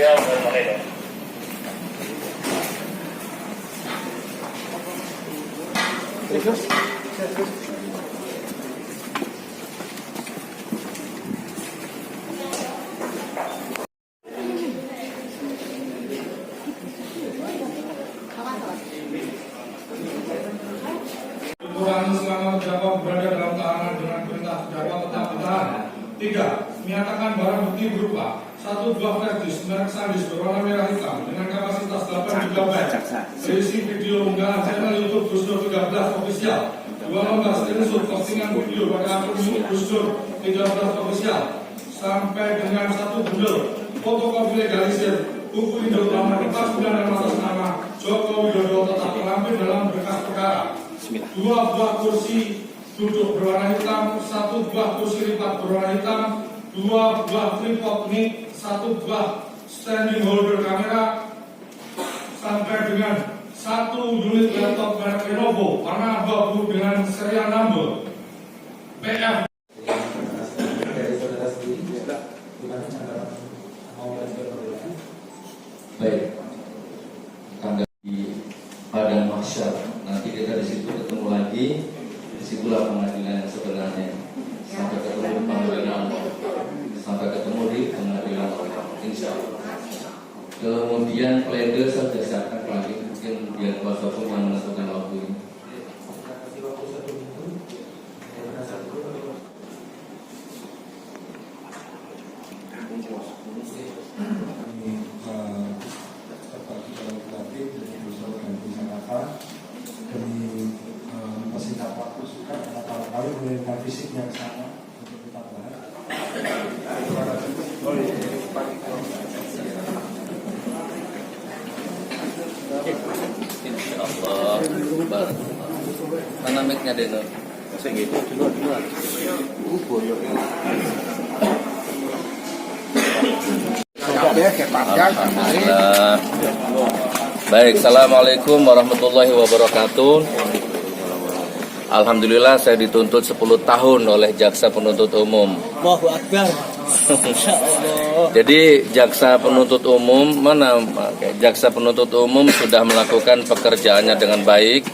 Selama terdakwa berada dalam tahanan dengan perintah terdakwa tetap ditahan. 3. Menyatakan barang bukti berupa 1 buah flash merek Sandisk berwarna merah hitam dengan kapasitas 8 GB berisi video unggahan channel YouTube Gus Dur 13 Official, 2 lembar screenshot postingan video pada akun YouTube Gus Dur 13 Official, sampai dengan 1 bundel fotokopi legalisir buku Indodrama kertas bulan dan atas nama Joko Widodo tetap terlampir dalam berkas perkara. 2 buah kursi duduk berwarna hitam, 1 buah kursi lipat berwarna hitam, 2 buah tripod mic, 1 buah standing holder kamera, sampai dengan 1 unit laptop merek Lenovo warna abu-abu dengan serial number PF. Baik, tanggal di Padang Mahsyar. Nanti kita di situ ketemu lagi. Disitulah pengadilan yang sebenarnya. Sampai ketemu di pengadilan, sampai ketemu di pengadilan, insya Allah. Kemudian pledoi saya sudah siapkan lagi, mungkin biar kuasa hukum yang menentukan waktu ini. Demi persingkat waktu juga karena kali mengingat fisiknya ke sana untuk kita bahas. Insyaallah. Mana mic-nya Deno? Saya gitu duluan. Alhamdulillah. Baik, assalamualaikum warahmatullahi wabarakatuh. Alhamdulillah saya dituntut 10 tahun oleh jaksa penuntut umum. Allahu Akbar. Jadi jaksa penuntut umum jaksa penuntut umum sudah melakukan pekerjaannya dengan baik,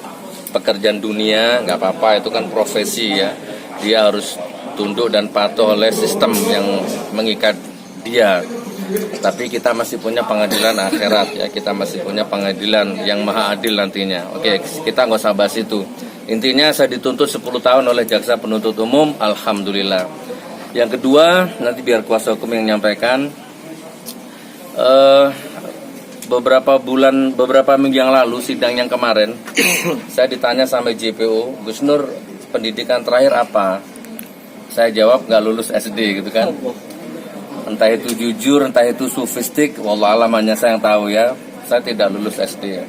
pekerjaan dunia, nggak apa-apa, itu kan profesi ya. Dia harus tunduk dan patuh oleh sistem yang mengikat dia. Tapi kita masih punya pengadilan akhirat ya, kita masih punya pengadilan yang maha adil nantinya. Oke, kita nggak usah bahas itu. Intinya saya dituntut 10 tahun oleh jaksa penuntut umum, alhamdulillah. Yang kedua, nanti biar kuasa hukum yang menyampaikan. Beberapa minggu yang lalu sidang yang kemarin, saya ditanya sama JPO, Gus Nur pendidikan terakhir apa? Saya jawab nggak lulus SD gitu kan. Entah itu jujur, entah itu sufistik, wallahualam hanya saya yang tahu ya. Saya tidak lulus SD ya.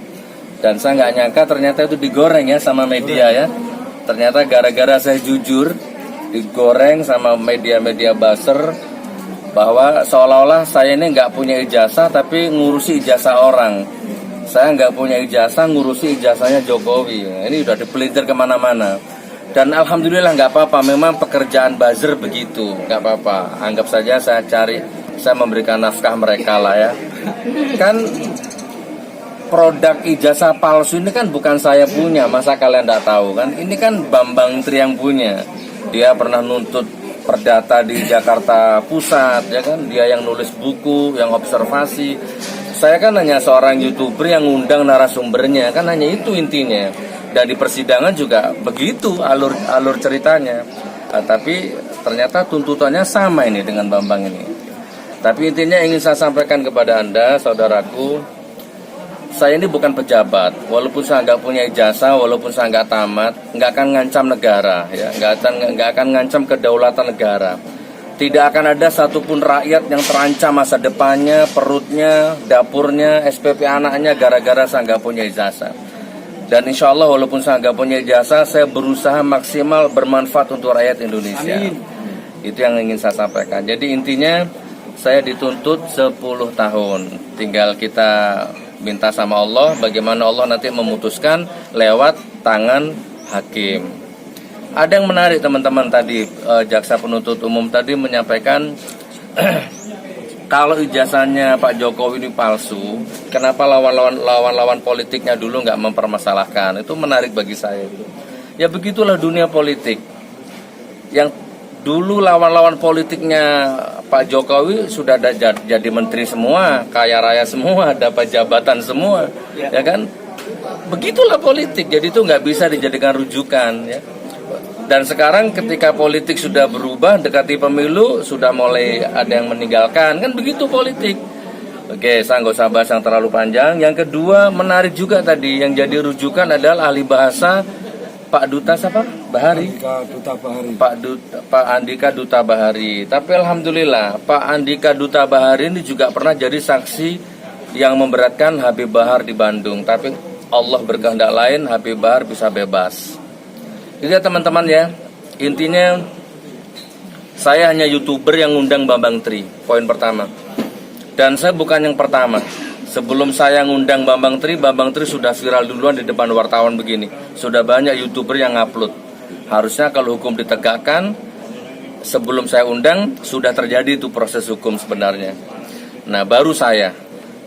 Dan saya nggak nyangka ternyata itu digoreng ya sama media ya. Ternyata gara-gara saya jujur, digoreng sama media-media buzzer bahwa seolah-olah saya ini nggak punya ijazah tapi ngurusi ijazah orang. Saya nggak punya ijazah, ngurusi ijazahnya Jokowi. Ini udah dipelintir kemana-mana. Dan alhamdulillah nggak apa-apa, memang pekerjaan buzzer begitu, nggak apa-apa. Anggap saja saya memberikan nafkah mereka lah ya. Kan produk ijazah palsu ini kan bukan saya punya, masa kalian nggak tahu kan? Ini kan Bambang Tri yang punya. Dia pernah nuntut perdata di Jakarta Pusat, ya kan? Dia yang nulis buku, yang observasi. Saya kan hanya seorang YouTuber yang ngundang narasumbernya, kan hanya itu intinya. Dan di persidangan juga begitu alur ceritanya. Nah, tapi ternyata tuntutannya sama ini dengan Bambang ini. Tapi intinya ingin saya sampaikan kepada Anda, saudaraku, saya ini bukan pejabat. Walaupun saya nggak punya ijazah, walaupun saya nggak tamat, nggak akan ngancam negara, ya, nggak akan ngancam kedaulatan negara. Tidak akan ada satupun rakyat yang terancam masa depannya, perutnya, dapurnya, SPP anaknya gara-gara saya nggak punya ijazah. Dan insya Allah walaupun saya nggak punya ijazah, saya berusaha maksimal bermanfaat untuk rakyat Indonesia. Amin. Itu yang ingin saya sampaikan. Jadi intinya saya dituntut 10 tahun. Tinggal kita minta sama Allah bagaimana Allah nanti memutuskan lewat tangan hakim. Ada yang menarik teman-teman tadi, jaksa penuntut umum tadi menyampaikan kalau ijazahnya Pak Jokowi ini palsu, kenapa lawan-lawan politiknya dulu nggak mempermasalahkan? Itu menarik bagi saya itu. Ya begitulah dunia politik. Yang dulu lawan-lawan politiknya Pak Jokowi sudah jadi menteri semua, kaya raya semua, dapat jabatan semua, ya kan? Begitulah politik. Jadi itu nggak bisa dijadikan rujukan, ya. Dan sekarang ketika politik sudah berubah, dekati pemilu, sudah mulai ada yang meninggalkan. Kan begitu politik. Oke, saya nggak usah bahas yang terlalu panjang. Yang kedua, menarik juga tadi. Yang jadi rujukan adalah ahli bahasa Pak Duta siapa? Bahari? Duta Bahari. Pak Andika Duta Bahari. Tapi alhamdulillah, Pak Andika Duta Bahari ini juga pernah jadi saksi yang memberatkan Habib Bahar di Bandung. Tapi Allah berkehendak lain, Habib Bahar bisa bebas. Jadi ya teman-teman ya, intinya saya hanya YouTuber yang ngundang Bambang Tri, poin pertama. Dan saya bukan yang pertama. Sebelum saya ngundang Bambang Tri sudah viral duluan di depan wartawan begini. Sudah banyak YouTuber yang upload. Harusnya kalau hukum ditegakkan, sebelum saya undang, sudah terjadi itu proses hukum sebenarnya. Nah baru saya.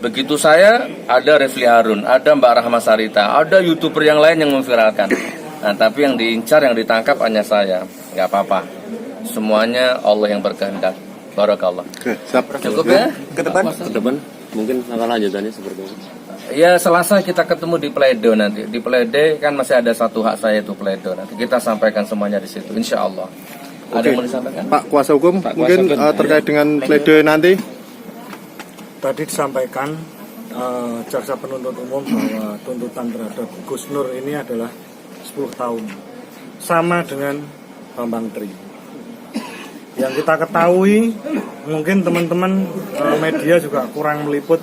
Begitu saya, ada Refli Harun, ada Mbak Rahma Sarita, ada YouTuber yang lain yang memviralkan. Nah, tapi yang diincar, yang ditangkap hanya saya. Nggak apa-apa. Semuanya Allah yang berkehendak. Barakallah. Cukup ya? Ke depan mungkin langkah lanjutannya seperti itu. Ya Selasa kita ketemu di Pleido nanti. Di Pleido kan masih ada satu hak saya itu Pleido. Nanti kita sampaikan semuanya di situ. Insya Allah. Ada yang mau disampaikan? Pak Kuasa Hukum, mungkin terkait dengan pledoi nanti. Tadi disampaikan jaksa penuntut umum bahwa tuntutan terhadap Gus Nur ini adalah 10 tahun. Sama dengan Bambang Tri. Yang kita ketahui, mungkin teman-teman media juga kurang meliput,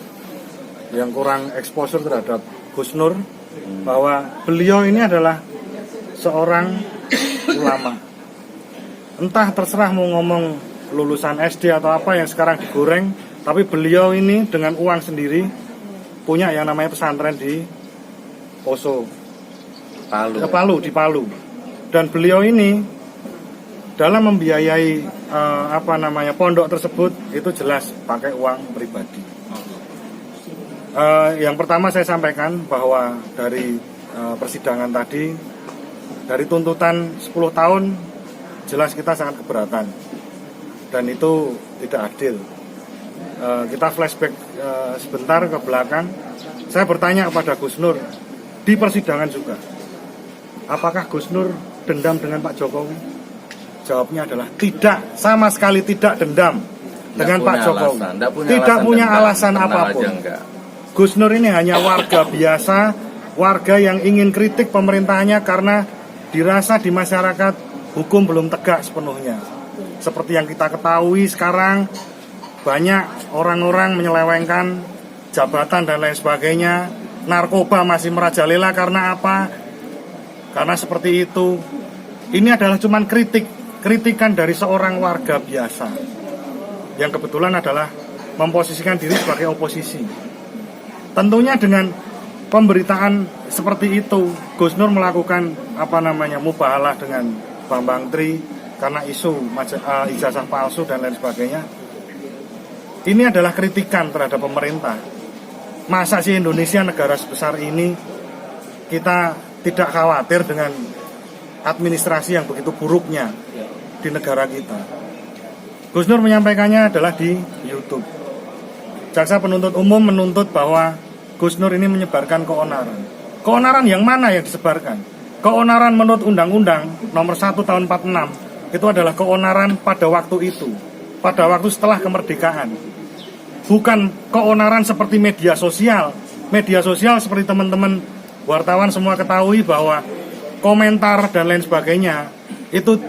yang kurang exposure terhadap Gus Nur, bahwa beliau ini adalah seorang ulama. Entah terserah mau ngomong lulusan SD atau apa yang sekarang digoreng, tapi beliau ini dengan uang sendiri punya yang namanya pesantren di Poso, di Palu. Dan beliau ini dalam membiayai pondok tersebut itu jelas pakai uang pribadi. Yang pertama saya sampaikan bahwa dari persidangan tadi, dari tuntutan 10 tahun jelas kita sangat keberatan dan itu tidak adil. Kita flashback sebentar ke belakang. Saya bertanya kepada Gus Nur di persidangan juga, apakah Gus Nur dendam dengan Pak Jokowi? Jawabnya adalah tidak, sama sekali tidak dendam dengan Pak Jokowi. Tidak punya alasan apapun. Gus Nur ini hanya warga biasa, warga yang ingin kritik pemerintahnya karena dirasa di masyarakat hukum belum tegak sepenuhnya. Seperti yang kita ketahui sekarang, banyak orang-orang menyelewengkan jabatan dan lain sebagainya. Narkoba masih merajalela karena apa? Karena seperti itu. Ini adalah cuman kritikan dari seorang warga biasa yang kebetulan adalah memposisikan diri sebagai oposisi. Tentunya dengan pemberitaan seperti itu, Gus Nur melakukan mubahalah dengan Bambang Tri karena isu ijazah palsu dan lain sebagainya. Ini adalah kritikan terhadap pemerintah. Masa sih Indonesia, negara sebesar ini, kita tidak khawatir dengan administrasi yang begitu buruknya di negara kita. Gus Nur menyampaikannya adalah di YouTube. Jaksa penuntut umum menuntut bahwa Gus Nur ini menyebarkan keonaran. Keonaran yang mana yang disebarkan? Keonaran menurut Undang-Undang nomor 1 tahun 46 itu adalah keonaran pada waktu itu, pada waktu setelah kemerdekaan. Bukan keonaran seperti media sosial. Media sosial seperti teman-teman wartawan semua ketahui bahwa komentar dan lain sebagainya itu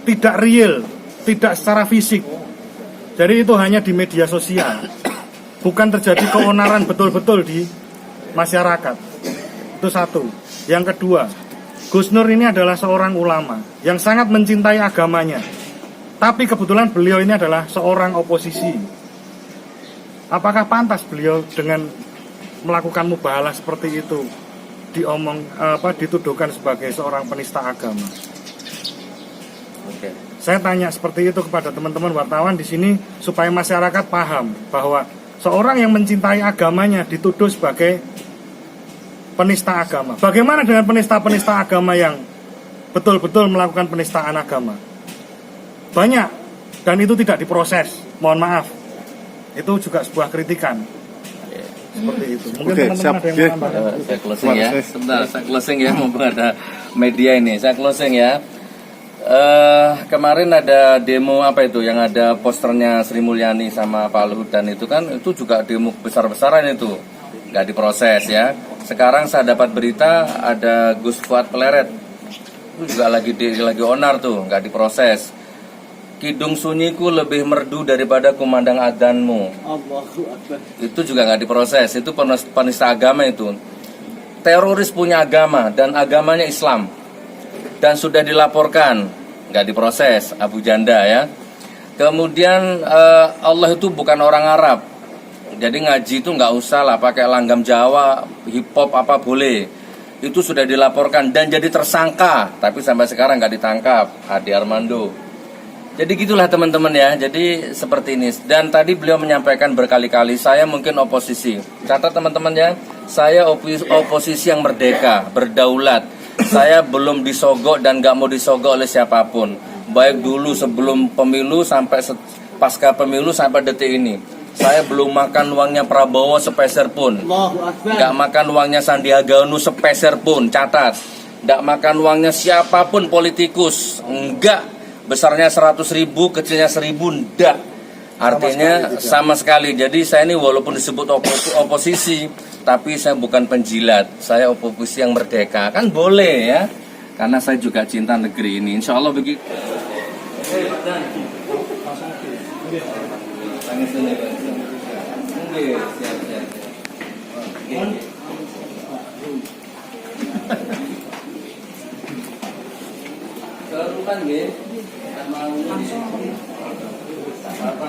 tidak real, tidak secara fisik. Jadi itu hanya di media sosial. Bukan terjadi keonaran betul-betul di masyarakat. Itu satu. Yang kedua, Gus Nur ini adalah seorang ulama yang sangat mencintai agamanya. Tapi kebetulan beliau ini adalah seorang oposisi. Apakah pantas beliau dengan melakukan mubahalah seperti itu dituduhkan sebagai seorang penista agama? Oke. Saya tanya seperti itu kepada teman-teman wartawan di sini supaya masyarakat paham bahwa seorang yang mencintai agamanya dituduh sebagai penista agama. Bagaimana dengan penista-penista agama yang betul-betul melakukan penistaan agama? Banyak, dan itu tidak diproses. Mohon maaf. Itu juga sebuah kritikan. Seperti itu. Mungkin Oke, teman-teman siap. ada yang Oke. mau tambahkan. Saya closing ya. Sebentar, saya closing ya. Mumpung ada media ini. Saya closing ya. Kemarin ada demo apa itu yang ada posternya Sri Mulyani sama Pak Luhut, dan itu kan itu juga demo besar-besaran itu nggak diproses ya. Sekarang saya dapat berita ada Gus Fuad Pleret itu juga lagi onar tuh, nggak diproses. Kidung sunyiku lebih merdu daripada kumandang adzanmu. Itu juga nggak diproses. Itu penista agama itu. Teroris punya agama dan agamanya Islam. Dan sudah dilaporkan, nggak diproses, Abu Janda ya. Kemudian Allah itu bukan orang Arab, jadi ngaji itu nggak usah lah pakai langgam Jawa, hip hop apa boleh. Itu sudah dilaporkan dan jadi tersangka, tapi sampai sekarang nggak ditangkap, Ade Armando. Jadi gitulah teman-teman ya, jadi seperti ini. Dan tadi beliau menyampaikan berkali-kali, saya mungkin oposisi. Catat teman-teman ya, saya oposisi yang merdeka, berdaulat. Saya belum disogok dan gak mau disogok oleh siapapun. Baik dulu sebelum pemilu sampai pasca pemilu sampai detik ini. Saya belum makan uangnya Prabowo sepeser pun. Gak makan uangnya Sandiaga Uno sepeser pun, catat. Gak makan uangnya siapapun politikus. Enggak. Besarnya 100.000, kecilnya 1.000, enggak. Artinya sama sekali. Jadi saya ini walaupun disebut oposisi, tapi saya bukan penjilat. Saya oposisi yang merdeka. Kan boleh ya. Karena saya juga cinta negeri ini. Insya Allah begitu. Seru kan ya? Apa